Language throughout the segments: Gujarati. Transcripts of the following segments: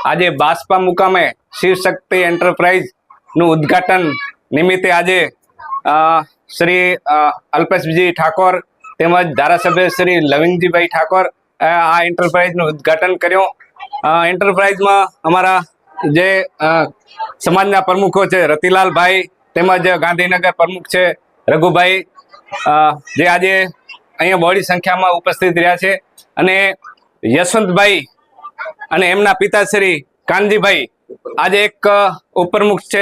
આજે બાસ્પા મુકામે શિવશક્તિ એન્ટરપ્રાઇઝનું ઉદ્ઘાટન નિમિત્તે આજે શ્રી અલ્પેશજી ઠાકોર તેમજ ધારાસભ્ય શ્રી લવિંગજીભાઈ ઠાકોર આ એન્ટરપ્રાઇઝનું ઉદ્ઘાટન કર્યું। એન્ટરપ્રાઇઝમાં અમારા જે સમાજના પ્રમુખો છે રતિલાલભાઈ તેમજ ગાંધીનગર પ્રમુખ છે રઘુભાઈ, જે આજે અહીંયા બહોળી સંખ્યામાં ઉપસ્થિત રહ્યા છે, અને યશવંતભાઈ અને એમના પિતાશ્રી કાનજીભાઈ આજે એક ઉપપ્રમુખ છે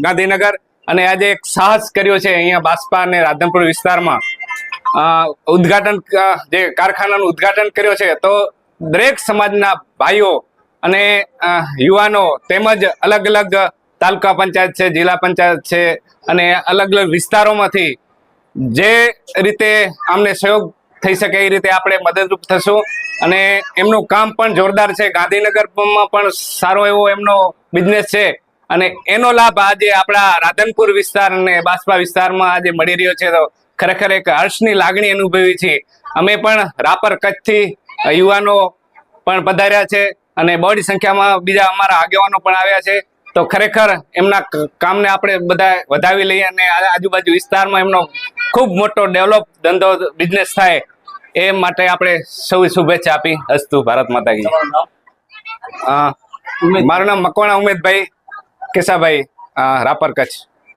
ગાંધીનગર, અને આજે એક સાહસ કર્યો છે અહીંયા બાસ્પા અને રાધનપુર વિસ્તારમાં ઉદ્ઘાટન, જે કારખાનાનું ઉદ્ઘાટન કર્યો છે। તો દરેક સમાજના ભાઈઓ અને યુવાનો તેમજ અલગ અલગ તાલુકા પંચાયત છે, જિલ્લા પંચાયત છે, અને અલગ અલગ વિસ્તારોમાંથી જે રીતે અમને સહયોગ થઈ શકે એ રીતે આપણે મદદરૂપ થશું। અને એમનું કામ પણ જોરદાર છે, ગાંધીનગરમાં પણ સારો એવો એમનો બિઝનેસ છે, અને એનો લાભ આજે આપણા રાધનપુર વિસ્તાર અને બાસ્પા વિસ્તારમાં આજે મળી રહ્યો છે। તો ખરેખર એક હર્ષની લાગણી અનુભવી છે। અમે પણ રાપર કચ્છથી યુવાનો પણ પધાર્યા છે, અને બહોળી સંખ્યામાં બીજા અમારા આગેવાનો પણ આવ્યા છે। તો ખરેખર એમના કામને આપણે બધા વધાવી લઈએ અને આજુબાજુ વિસ્તારમાં એમનો ખૂબ મોટો ડેવલપ ધંધો બિઝનેસ થાય એ માટે આપણે સૌ શુભેચ્છા આપી। અસ્તુ, ભારત માતા કી। મારું નામ મકવાણા ઉમેદભાઈ કેશાભાઈ, રાપર કચ્છ।